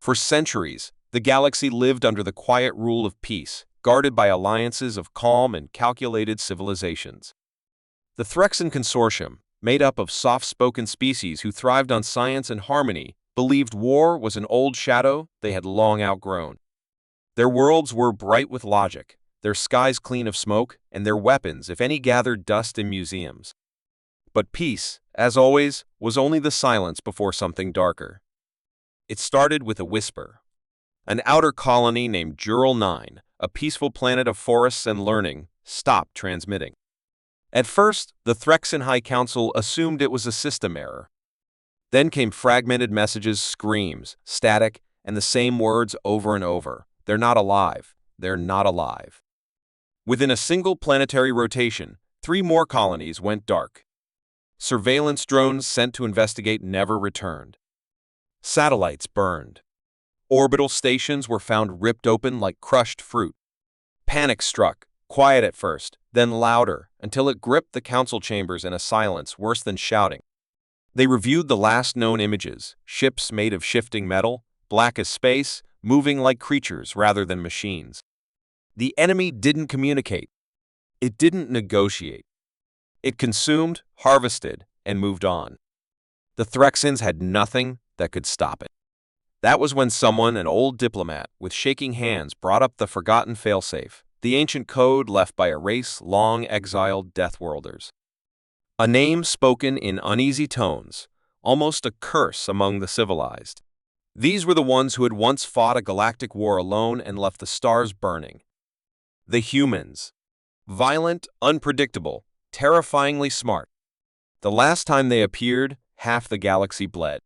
For centuries, the galaxy lived under the quiet rule of peace, guarded by alliances of calm and calculated civilizations. The Threxan Consortium, made up of soft-spoken species who thrived on science and harmony, believed war was an old shadow they had long outgrown. Their worlds were bright with logic, their skies clean of smoke, and their weapons, if any, gathered dust in museums. But peace, as always, was only the silence before something darker. It started with a whisper. An outer colony named Jural 9, a peaceful planet of forests and learning, stopped transmitting. At first, the Threxan High Council assumed it was a system error. Then came fragmented messages, screams, static, and the same words over and over. They're not alive. They're not alive. Within a single planetary rotation, 3 more colonies went dark. Surveillance drones sent to investigate never returned. Satellites burned. Orbital stations were found ripped open like crushed fruit. Panic struck, quiet at first, then louder, until it gripped the council chambers in a silence worse than shouting. They reviewed the last known images, ships made of shifting metal, black as space, moving like creatures rather than machines. The enemy didn't communicate. It didn't negotiate. It consumed, harvested, and moved on. The Threxans had nothing that could stop it. That was when someone, an old diplomat, with shaking hands brought up the forgotten failsafe, the ancient code left by a race long exiled Deathworlders. A name spoken in uneasy tones, almost a curse among the civilized. These were the ones who had once fought a galactic war alone and left the stars burning. The humans. Violent, unpredictable, terrifyingly smart. The last time they appeared, half the galaxy bled.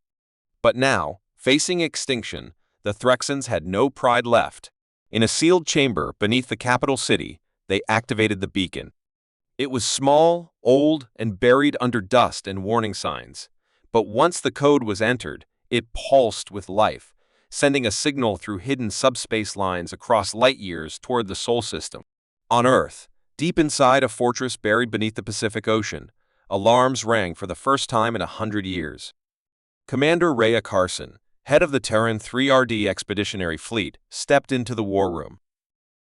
But now, facing extinction, the Threxans had no pride left. In a sealed chamber beneath the capital city, they activated the beacon. It was small, old, and buried under dust and warning signs. But once the code was entered, it pulsed with life, sending a signal through hidden subspace lines across light years toward the Sol system. On Earth, deep inside a fortress buried beneath the Pacific Ocean, alarms rang for the first time in 100 years. Commander Rhea Carson, head of the Terran 3RD Expeditionary Fleet, stepped into the war room.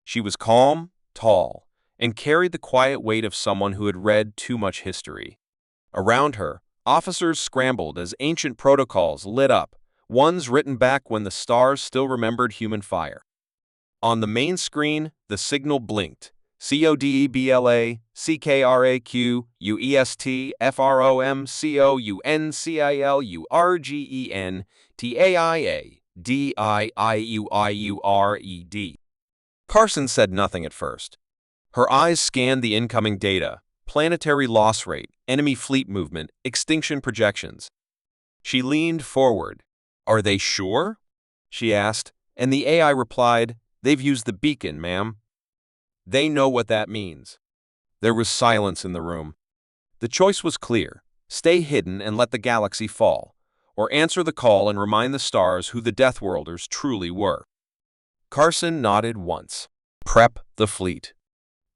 She was calm, tall, and carried the quiet weight of someone who had read too much history. Around her, officers scrambled as ancient protocols lit up, ones written back when the stars still remembered human fire. On the main screen, the signal blinked. CODEBLA, CKRAQ, UEST, FROMCOUNCIL, URGEN, TAIA, DIIUIURED. Carson said nothing at first. Her eyes scanned the incoming data, planetary loss rate, enemy fleet movement, extinction projections. She leaned forward. "Are they sure?" she asked, and the AI replied, "They've used the beacon, ma'am." They know what that means. There was silence in the room. The choice was clear: stay hidden and let the galaxy fall, or answer the call and remind the stars who the Deathworlders truly were. Carson nodded once. Prep the fleet.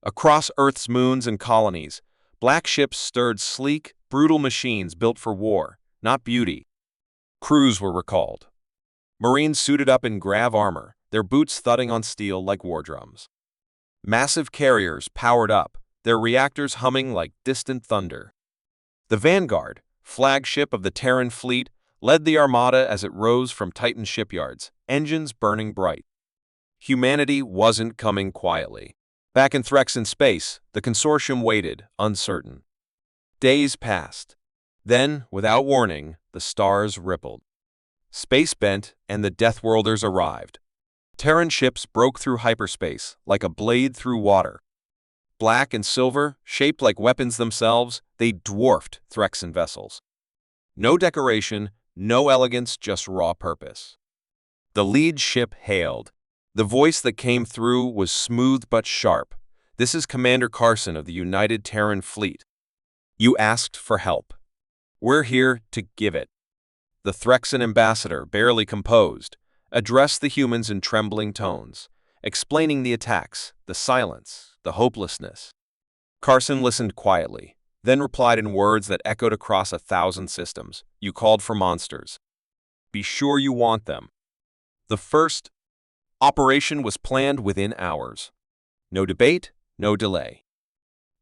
Across Earth's moons and colonies, black ships stirred sleek, brutal machines built for war, not beauty. Crews were recalled. Marines suited up in grav armor, their boots thudding on steel like war drums. Massive carriers powered up, their reactors humming like distant thunder. The Vanguard, flagship of the Terran fleet, led the armada as it rose from Titan shipyards, engines burning bright. Humanity wasn't coming quietly. Back in Threxan space, the consortium waited, uncertain. Days passed. Then, without warning, the stars rippled. Space bent, and the Deathworlders arrived. Terran ships broke through hyperspace, like a blade through water. Black and silver, shaped like weapons themselves, they dwarfed Threxan vessels. No decoration, no elegance, just raw purpose. The lead ship hailed. The voice that came through was smooth but sharp. "This is Commander Carson of the United Terran Fleet. You asked for help. We're here to give it." The Threxan ambassador, barely composed, addressed the humans in trembling tones, explaining the attacks, the silence, the hopelessness. Carson listened quietly, then replied in words that echoed across 1,000 systems. "You called for monsters. Be sure you want them. The first operation was planned within hours. No debate, no delay.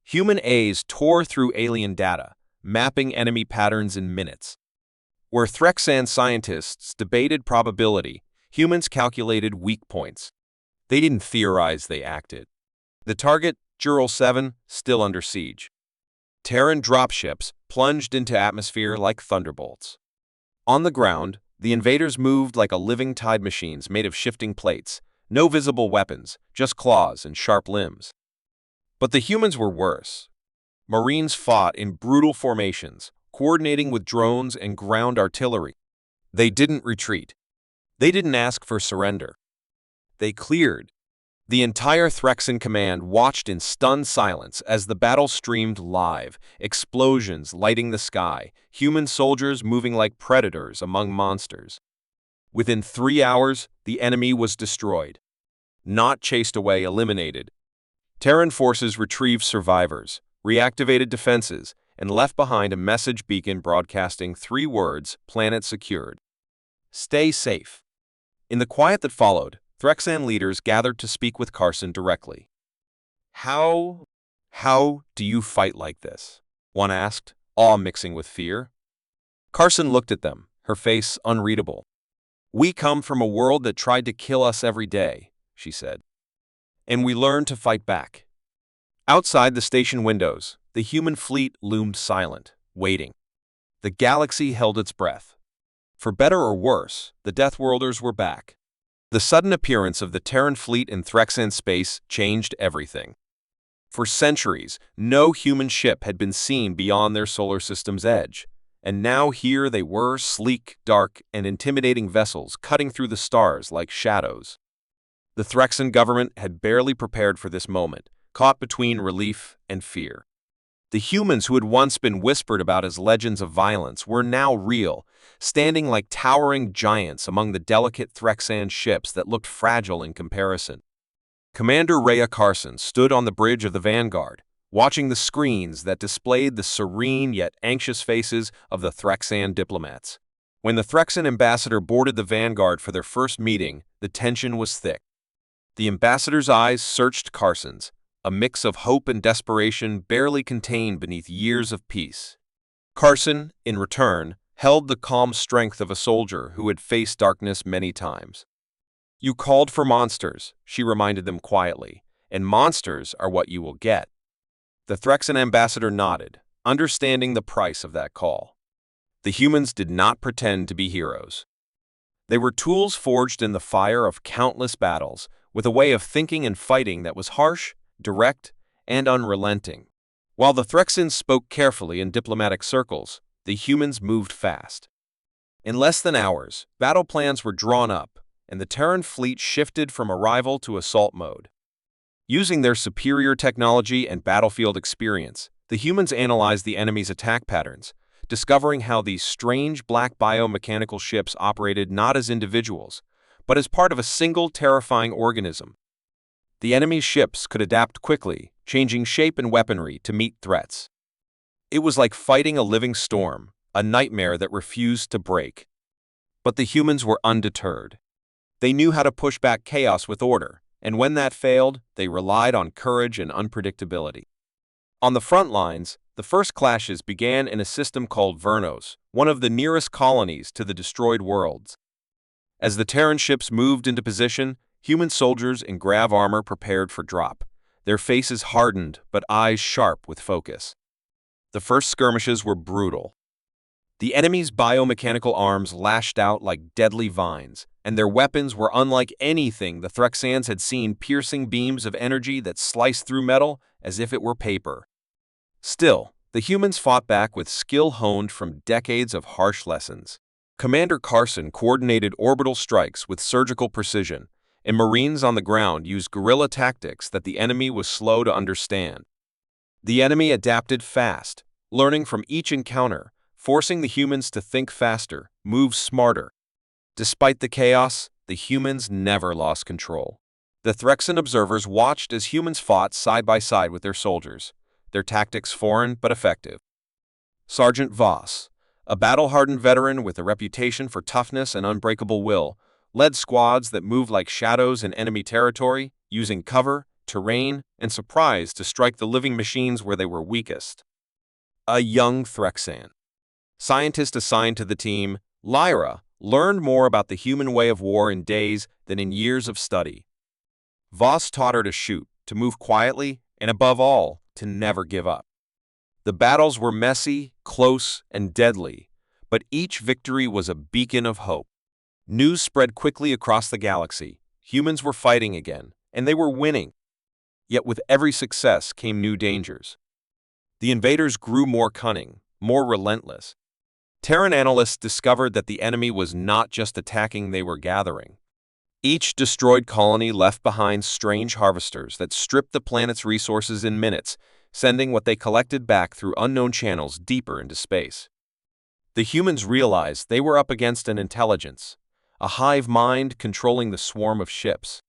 Human A's tore through alien data, mapping enemy patterns in minutes. Where Threxan scientists debated probability, humans calculated weak points. They didn't theorize, they acted. The target, Jural 7, still under siege. Terran dropships plunged into atmosphere like thunderbolts. On the ground, the invaders moved like a living tide machines made of shifting plates, no visible weapons, just claws and sharp limbs. But the humans were worse. Marines fought in brutal formations, coordinating with drones and ground artillery. They didn't retreat. They didn't ask for surrender. They cleared. The entire Threxan command watched in stunned silence as the battle streamed live, explosions lighting the sky, human soldiers moving like predators among monsters. Within 3 hours, the enemy was destroyed. Not chased away, eliminated. Terran forces retrieved survivors, reactivated defenses, and left behind a message beacon broadcasting 3 words: planet secured. Stay safe. In the quiet that followed, Threxan leaders gathered to speak with Carson directly. How do you fight like this? One asked, awe mixing with fear. Carson looked at them, her face unreadable. We come from a world that tried to kill us every day, she said. And we learned to fight back. Outside the station windows, the human fleet loomed silent, waiting. The galaxy held its breath. For better or worse, the Deathworlders were back. The sudden appearance of the Terran fleet in Threxan space changed everything. For centuries, no human ship had been seen beyond their solar system's edge, and now here they were, sleek, dark, and intimidating vessels cutting through the stars like shadows. The Threxan government had barely prepared for this moment, caught between relief and fear. The humans who had once been whispered about as legends of violence were now real, standing like towering giants among the delicate Threxan ships that looked fragile in comparison. Commander Rhea Carson stood on the bridge of the Vanguard, watching the screens that displayed the serene yet anxious faces of the Threxan diplomats. When the Threxan ambassador boarded the Vanguard for their first meeting, the tension was thick. The ambassador's eyes searched Carson's, a mix of hope and desperation barely contained beneath years of peace. Carson, in return, held the calm strength of a soldier who had faced darkness many times. You called for monsters, she reminded them quietly, and monsters are what you will get. The Threxan ambassador nodded, understanding the price of that call. The humans did not pretend to be heroes. They were tools forged in the fire of countless battles, with a way of thinking and fighting that was harsh, direct, and unrelenting. While the Threxans spoke carefully in diplomatic circles, the humans moved fast. In less than hours, battle plans were drawn up, and the Terran fleet shifted from arrival to assault mode. Using their superior technology and battlefield experience, the humans analyzed the enemy's attack patterns, discovering how these strange black biomechanical ships operated not as individuals, but as part of a single terrifying organism. The enemy's ships could adapt quickly, changing shape and weaponry to meet threats. It was like fighting a living storm, a nightmare that refused to break. But the humans were undeterred. They knew how to push back chaos with order, and when that failed, they relied on courage and unpredictability. On the front lines, the first clashes began in a system called Vernos, one of the nearest colonies to the destroyed worlds. As the Terran ships moved into position, human soldiers in grav armor prepared for drop, their faces hardened but eyes sharp with focus. The first skirmishes were brutal. The enemy's biomechanical arms lashed out like deadly vines, and their weapons were unlike anything the Threxans had seen, piercing beams of energy that sliced through metal as if it were paper. Still, the humans fought back with skill honed from decades of harsh lessons. Commander Carson coordinated orbital strikes with surgical precision, and Marines on the ground used guerrilla tactics that the enemy was slow to understand. The enemy adapted fast, learning from each encounter, forcing the humans to think faster, move smarter. Despite the chaos, the humans never lost control. The Threxan observers watched as humans fought side by side with their soldiers, their tactics foreign but effective. Sergeant Voss, a battle-hardened veteran with a reputation for toughness and unbreakable will, led squads that moved like shadows in enemy territory, using cover, terrain, and surprise to strike the living machines where they were weakest. A young Threxan scientist assigned to the team, Lyra, learned more about the human way of war in days than in years of study. Voss taught her to shoot, to move quietly, and above all, to never give up. The battles were messy, close, and deadly, but each victory was a beacon of hope. News spread quickly across the galaxy. Humans were fighting again, and they were winning. Yet with every success came new dangers. The invaders grew more cunning, more relentless. Terran analysts discovered that the enemy was not just attacking, they were gathering. Each destroyed colony left behind strange harvesters that stripped the planet's resources in minutes, sending what they collected back through unknown channels deeper into space. The humans realized they were up against an intelligence, a hive mind controlling the swarm of ships.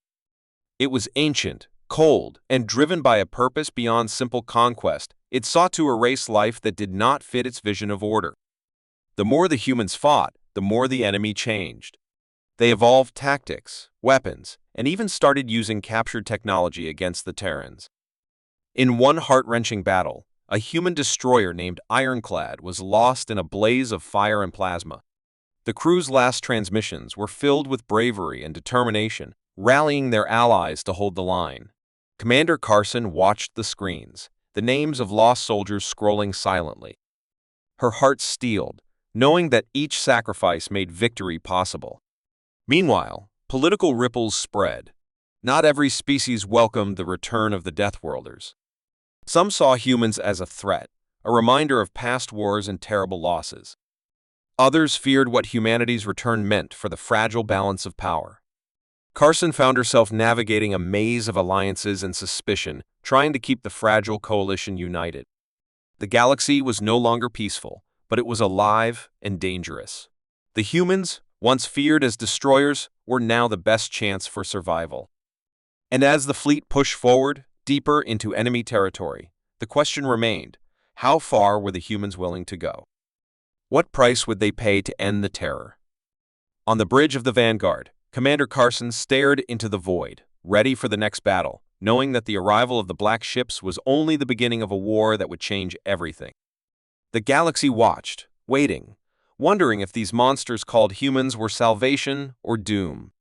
It was ancient, cold, and driven by a purpose beyond simple conquest. It sought to erase life that did not fit its vision of order. The more the humans fought, the more the enemy changed. They evolved tactics, weapons, and even started using captured technology against the Terrans. In one heart-wrenching battle, a human destroyer named Ironclad was lost in a blaze of fire and plasma. The crew's last transmissions were filled with bravery and determination, rallying their allies to hold the line. Commander Carson watched the screens, the names of lost soldiers scrolling silently. Her heart steeled, knowing that each sacrifice made victory possible. Meanwhile, political ripples spread. Not every species welcomed the return of the Deathworlders. Some saw humans as a threat, a reminder of past wars and terrible losses. Others feared what humanity's return meant for the fragile balance of power. Carson found herself navigating a maze of alliances and suspicion, trying to keep the fragile coalition united. The galaxy was no longer peaceful, but it was alive and dangerous. The humans, once feared as destroyers, were now the best chance for survival. And as the fleet pushed forward, deeper into enemy territory, the question remained, how far were the humans willing to go? What price would they pay to end the terror? On the bridge of the Vanguard, Commander Carson stared into the void, ready for the next battle, knowing that the arrival of the black ships was only the beginning of a war that would change everything. The galaxy watched, waiting, wondering if these monsters called humans were salvation or doom.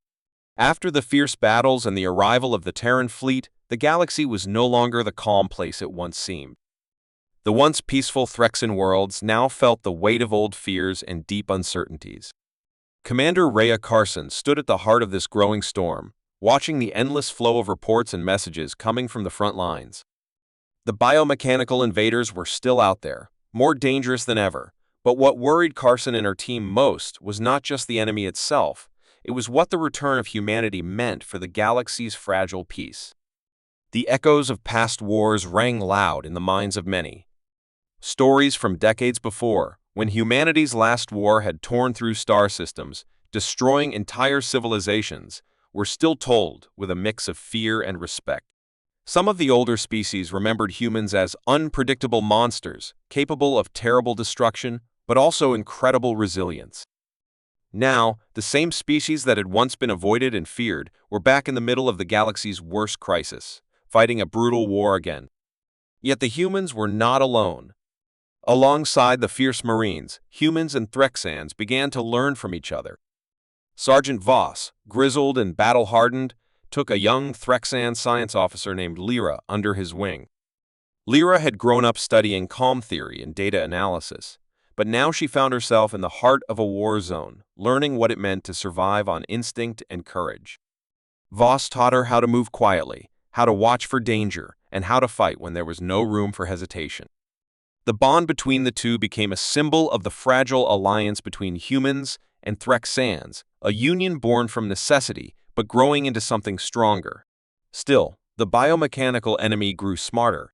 After the fierce battles and the arrival of the Terran fleet, the galaxy was no longer the calm place it once seemed. The once peaceful Threxan worlds now felt the weight of old fears and deep uncertainties. Commander Rhea Carson stood at the heart of this growing storm, watching the endless flow of reports and messages coming from the front lines. The biomechanical invaders were still out there, more dangerous than ever, but what worried Carson and her team most was not just the enemy itself, it was what the return of humanity meant for the galaxy's fragile peace. The echoes of past wars rang loud in the minds of many. Stories from decades before, when humanity's last war had torn through star systems, destroying entire civilizations, were still told with a mix of fear and respect. Some of the older species remembered humans as unpredictable monsters, capable of terrible destruction, but also incredible resilience. Now, the same species that had once been avoided and feared were back in the middle of the galaxy's worst crisis, fighting a brutal war again. Yet the humans were not alone. Alongside the fierce Marines, humans and Threxans began to learn from each other. Sergeant Voss, grizzled and battle-hardened, took a young Threxan science officer named Lyra under his wing. Lyra had grown up studying comm theory and data analysis, but now she found herself in the heart of a war zone, learning what it meant to survive on instinct and courage. Voss taught her how to move quietly, how to watch for danger, and how to fight when there was no room for hesitation. The bond between the two became a symbol of the fragile alliance between humans and Threxans, a union born from necessity but growing into something stronger. Still, the biomechanical enemy grew smarter.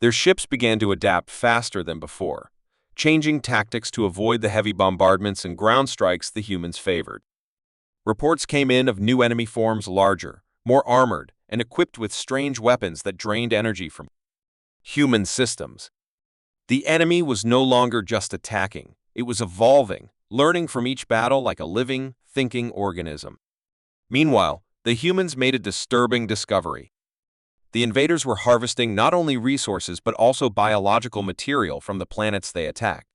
Their ships began to adapt faster than before, changing tactics to avoid the heavy bombardments and ground strikes the humans favored. Reports came in of new enemy forms larger, more armored, and equipped with strange weapons that drained energy from human systems. The enemy was no longer just attacking, it was evolving, learning from each battle like a living, thinking organism. Meanwhile, the humans made a disturbing discovery. The invaders were harvesting not only resources but also biological material from the planets they attacked.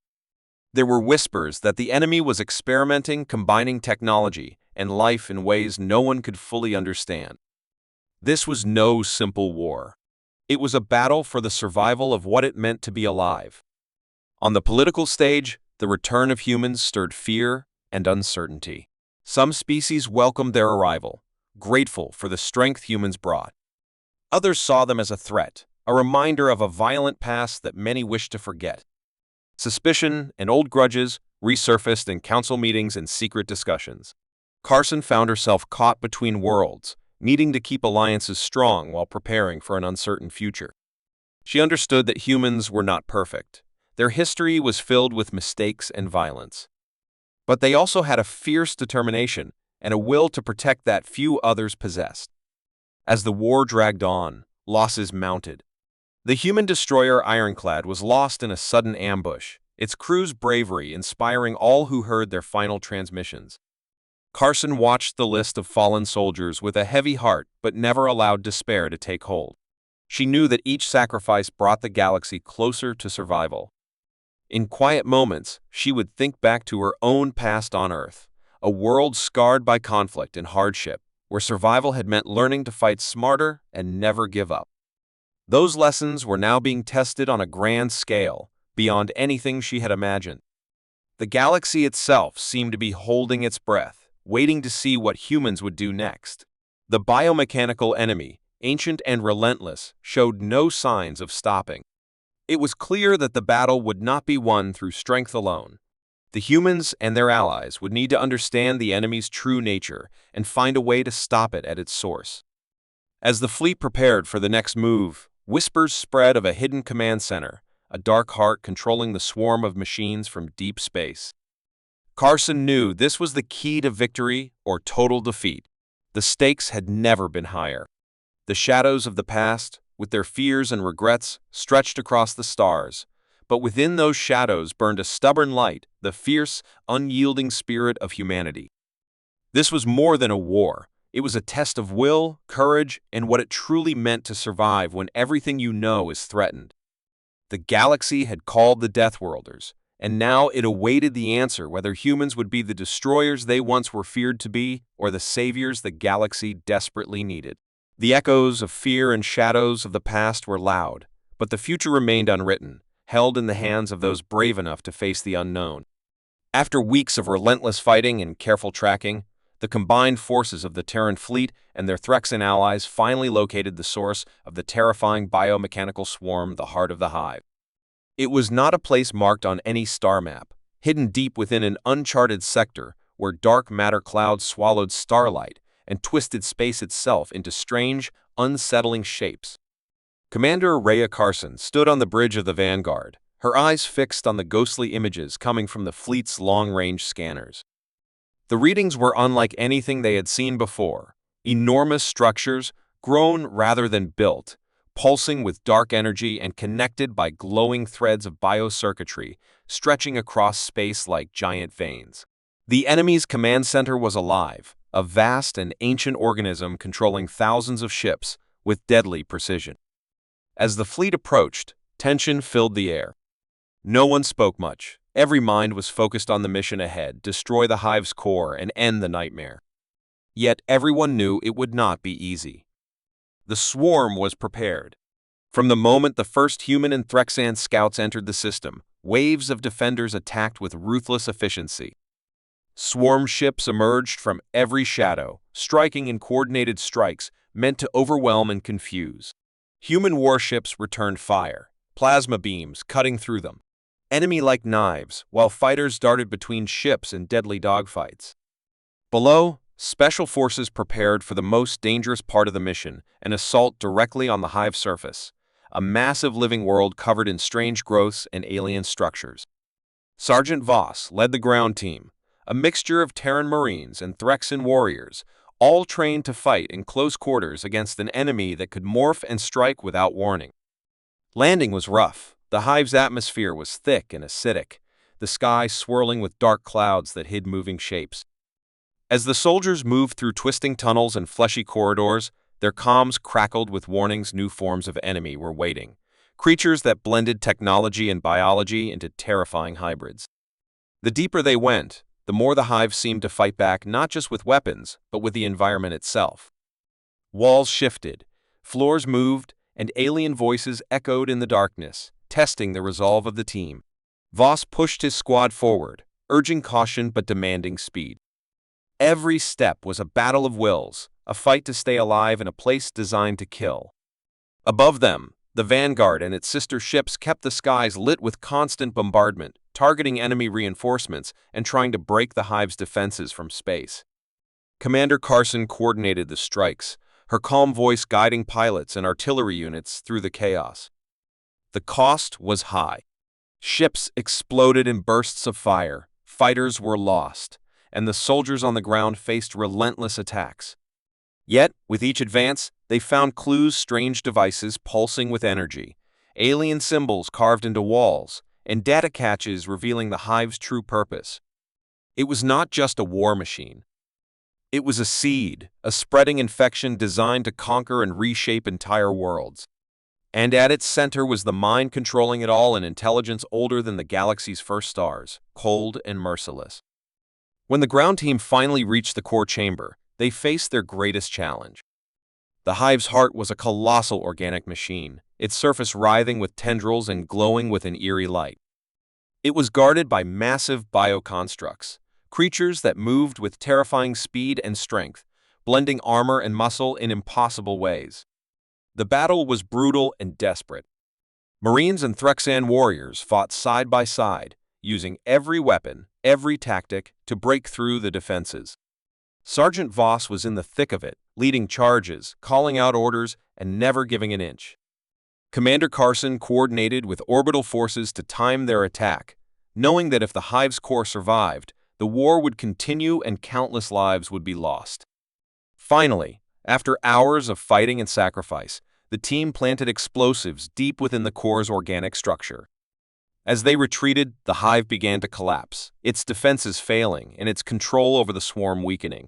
There were whispers that the enemy was experimenting, combining technology and life in ways no one could fully understand. This was no simple war. It was a battle for the survival of what it meant to be alive. On the political stage, the return of humans stirred fear and uncertainty. Some species welcomed their arrival, grateful for the strength humans brought. Others saw them as a threat, a reminder of a violent past that many wished to forget. Suspicion and old grudges resurfaced in council meetings and secret discussions. Carson found herself caught between worlds, needing to keep alliances strong while preparing for an uncertain future. She understood that humans were not perfect. Their history was filled with mistakes and violence. But they also had a fierce determination and a will to protect that few others possessed. As the war dragged on, losses mounted. The human destroyer Ironclad was lost in a sudden ambush, its crew's bravery inspiring all who heard their final transmissions. Carson watched the list of fallen soldiers with a heavy heart but never allowed despair to take hold. She knew that each sacrifice brought the galaxy closer to survival. In quiet moments, she would think back to her own past on Earth, a world scarred by conflict and hardship, where survival had meant learning to fight smarter and never give up. Those lessons were now being tested on a grand scale, beyond anything she had imagined. The galaxy itself seemed to be holding its breath, waiting to see what humans would do next. The biomechanical enemy, ancient and relentless, showed no signs of stopping. It was clear that the battle would not be won through strength alone. The humans and their allies would need to understand the enemy's true nature and find a way to stop it at its source. As the fleet prepared for the next move, whispers spread of a hidden command center, a dark heart controlling the swarm of machines from deep space. Carson knew this was the key to victory or total defeat. The stakes had never been higher. The shadows of the past, with their fears and regrets, stretched across the stars, but within those shadows burned a stubborn light, the fierce, unyielding spirit of humanity. This was more than a war. It was a test of will, courage, and what it truly meant to survive when everything you know is threatened. The galaxy had called the Deathworlders, and now it awaited the answer whether humans would be the destroyers they once were feared to be or the saviors the galaxy desperately needed. The echoes of fear and shadows of the past were loud, but the future remained unwritten, held in the hands of those brave enough to face the unknown. After weeks of relentless fighting and careful tracking, the combined forces of the Terran fleet and their Threxan allies finally located the source of the terrifying biomechanical swarm, the heart of the Hive. It was not a place marked on any star map, hidden deep within an uncharted sector where dark matter clouds swallowed starlight and twisted space itself into strange, unsettling shapes. Commander Rhea Carson stood on the bridge of the Vanguard, her eyes fixed on the ghostly images coming from the fleet's long-range scanners. The readings were unlike anything they had seen before, enormous structures, grown rather than built, pulsing with dark energy and connected by glowing threads of biocircuitry, stretching across space like giant veins. The enemy's command center was alive, a vast and ancient organism controlling thousands of ships with deadly precision. As the fleet approached, tension filled the air. No one spoke much. Every mind was focused on the mission ahead, destroy the Hive's core and end the nightmare. Yet everyone knew it would not be easy. The swarm was prepared. From the moment the first human and Threxan scouts entered the system, waves of defenders attacked with ruthless efficiency. Swarm ships emerged from every shadow, striking in coordinated strikes meant to overwhelm and confuse. Human warships returned fire, plasma beams cutting through them. Enemy like knives, while fighters darted between ships in deadly dogfights. Below, special forces prepared for the most dangerous part of the mission, an assault directly on the Hive surface, a massive living world covered in strange growths and alien structures. Sergeant Voss led the ground team, a mixture of Terran Marines and Threxan warriors, all trained to fight in close quarters against an enemy that could morph and strike without warning. Landing was rough. The Hive's atmosphere was thick and acidic, the sky swirling with dark clouds that hid moving shapes. As the soldiers moved through twisting tunnels and fleshy corridors, their comms crackled with warnings new forms of enemy were waiting, creatures that blended technology and biology into terrifying hybrids. The deeper they went, the more the hive seemed to fight back not just with weapons, but with the environment itself. Walls shifted, floors moved, and alien voices echoed in the darkness, testing the resolve of the team. Voss pushed his squad forward, urging caution but demanding speed. Every step was a battle of wills, a fight to stay alive in a place designed to kill. Above them, the Vanguard and its sister ships kept the skies lit with constant bombardment, targeting enemy reinforcements and trying to break the hive's defenses from space. Commander Carson coordinated the strikes, her calm voice guiding pilots and artillery units through the chaos. The cost was high. Ships exploded in bursts of fire, fighters were lost, and the soldiers on the ground faced relentless attacks. Yet, with each advance, they found clues, strange devices pulsing with energy, alien symbols carved into walls, and data caches revealing the hive's true purpose. It was not just a war machine. It was a seed, a spreading infection designed to conquer and reshape entire worlds. And at its center was the mind controlling it all, an intelligence older than the galaxy's first stars, cold and merciless. When the ground team finally reached the core chamber, they faced their greatest challenge. The hive's heart was a colossal organic machine, its surface writhing with tendrils and glowing with an eerie light. It was guarded by massive bioconstructs, creatures that moved with terrifying speed and strength, blending armor and muscle in impossible ways. The battle was brutal and desperate. Marines and Threxan warriors fought side by side, using every weapon, every tactic to break through the defenses. Sergeant Voss was in the thick of it, leading charges, calling out orders, and never giving an inch. Commander Carson coordinated with orbital forces to time their attack, knowing that if the hive's core survived, the war would continue and countless lives would be lost. Finally, after hours of fighting and sacrifice, the team planted explosives deep within the core's organic structure. As they retreated, the hive began to collapse, its defenses failing and its control over the swarm weakening.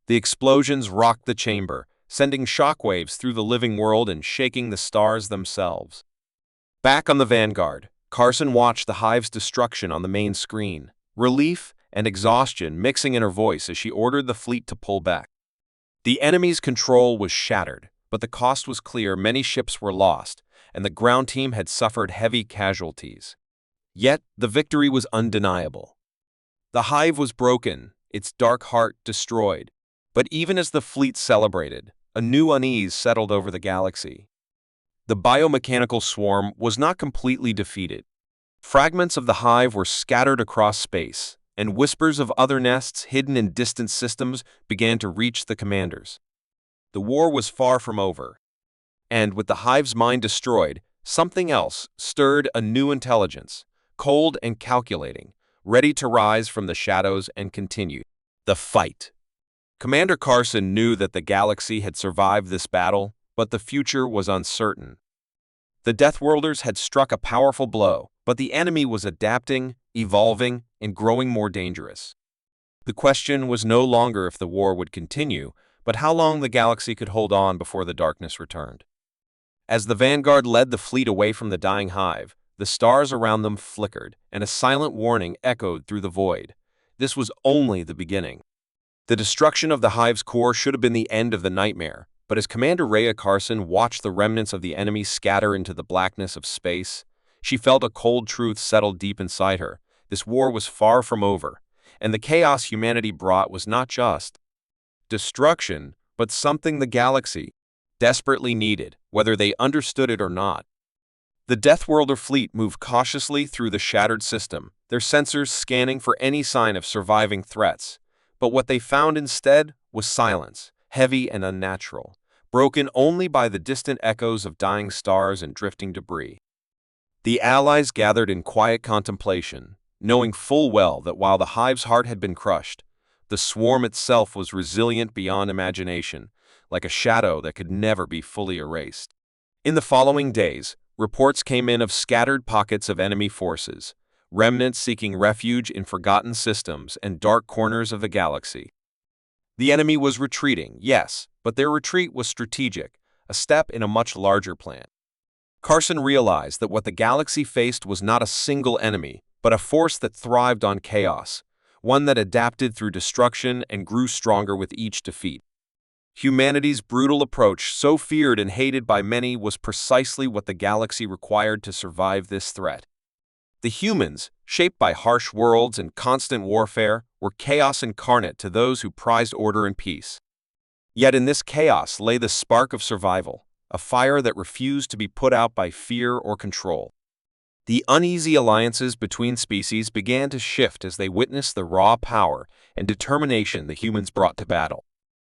The explosions rocked the chamber, sending shockwaves through the living world and shaking the stars themselves. Back on the Vanguard, Carson watched the hive's destruction on the main screen, relief and exhaustion mixing in her voice as she ordered the fleet to pull back. The enemy's control was shattered, but the cost was clear. Many ships were lost, and the ground team had suffered heavy casualties. Yet, the victory was undeniable. The hive was broken, its dark heart destroyed. But even as the fleet celebrated, a new unease settled over the galaxy. The biomechanical swarm was not completely defeated. Fragments of the hive were scattered across space, and whispers of other nests hidden in distant systems began to reach the commanders. The war was far from over. And with the hive's mind destroyed, something else stirred, a new intelligence, cold and calculating, ready to rise from the shadows and continue the fight. Commander Carson knew that the galaxy had survived this battle, but the future was uncertain. The Deathworlders had struck a powerful blow, but the enemy was adapting, evolving, and growing more dangerous. The question was no longer if the war would continue, but how long the galaxy could hold on before the darkness returned. As the Vanguard led the fleet away from the dying hive, the stars around them flickered, and a silent warning echoed through the void. This was only the beginning. The destruction of the hive's core should have been the end of the nightmare, but as Commander Rhea Carson watched the remnants of the enemy scatter into the blackness of space, she felt a cold truth settle deep inside her. This war was far from over, and the chaos humanity brought was not just destruction, but something the galaxy desperately needed, whether they understood it or not. The Deathworlder fleet moved cautiously through the shattered system, their sensors scanning for any sign of surviving threats. But what they found instead was silence, heavy and unnatural, broken only by the distant echoes of dying stars and drifting debris. The Allies gathered in quiet contemplation, knowing full well that while the hive's heart had been crushed, the swarm itself was resilient beyond imagination, like a shadow that could never be fully erased. In the following days, reports came in of scattered pockets of enemy forces, remnants seeking refuge in forgotten systems and dark corners of the galaxy. The enemy was retreating, yes, but their retreat was strategic, a step in a much larger plan. Carson realized that what the galaxy faced was not a single enemy, but a force that thrived on chaos, one that adapted through destruction and grew stronger with each defeat. Humanity's brutal approach, so feared and hated by many, was precisely what the galaxy required to survive this threat. The humans, shaped by harsh worlds and constant warfare, were chaos incarnate to those who prized order and peace. Yet in this chaos lay the spark of survival, a fire that refused to be put out by fear or control. The uneasy alliances between species began to shift as they witnessed the raw power and determination the humans brought to battle.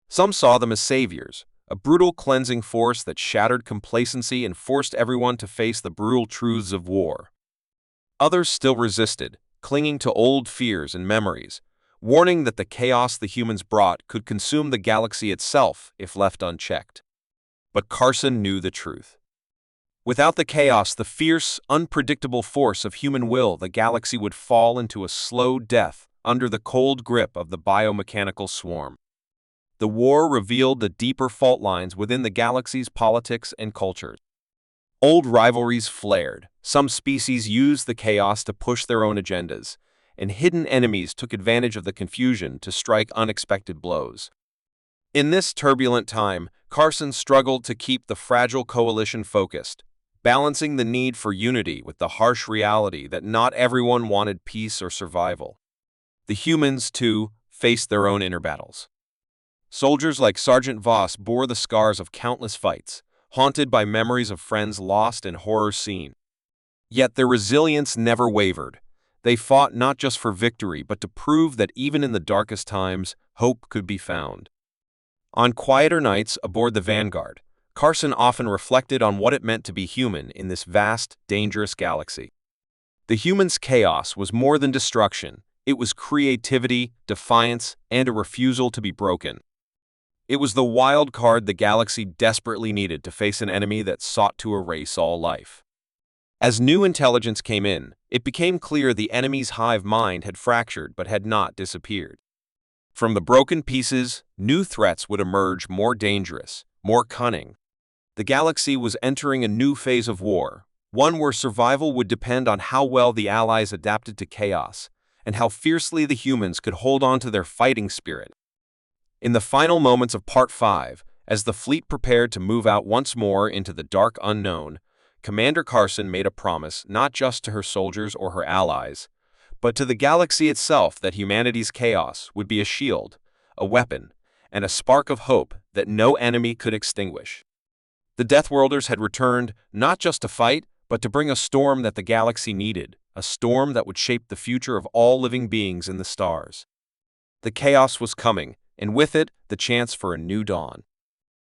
Some saw them as saviors, a brutal cleansing force that shattered complacency and forced everyone to face the brutal truths of war. Others still resisted, clinging to old fears and memories, warning that the chaos the humans brought could consume the galaxy itself if left unchecked. But Carson knew the truth. Without the chaos, the fierce, unpredictable force of human will, the galaxy would fall into a slow death under the cold grip of the biomechanical swarm. The war revealed the deeper fault lines within the galaxy's politics and culture. Old rivalries flared, some species used the chaos to push their own agendas, and hidden enemies took advantage of the confusion to strike unexpected blows. In this turbulent time, Carson struggled to keep the fragile coalition focused, balancing the need for unity with the harsh reality that not everyone wanted peace or survival. The humans, too, faced their own inner battles. Soldiers like Sergeant Voss bore the scars of countless fights, haunted by memories of friends lost and horror seen. Yet their resilience never wavered. They fought not just for victory, but to prove that even in the darkest times, hope could be found. On quieter nights aboard the Vanguard, Carson often reflected on what it meant to be human in this vast, dangerous galaxy. The humans' chaos was more than destruction. It was creativity, defiance, and a refusal to be broken. It was the wild card the galaxy desperately needed to face an enemy that sought to erase all life. As new intelligence came in, it became clear the enemy's hive mind had fractured but had not disappeared. From the broken pieces, new threats would emerge, more dangerous, more cunning. The galaxy was entering a new phase of war, one where survival would depend on how well the Allies adapted to chaos, and how fiercely the humans could hold on to their fighting spirit. In the final moments of Part 5, as the fleet prepared to move out once more into the dark unknown, Commander Carson made a promise not just to her soldiers or her allies, but to the galaxy itself that humanity's chaos would be a shield, a weapon, and a spark of hope that no enemy could extinguish. The Deathworlders had returned not just to fight, but to bring a storm that the galaxy needed, a storm that would shape the future of all living beings in the stars. The chaos was coming, and with it, the chance for a new dawn.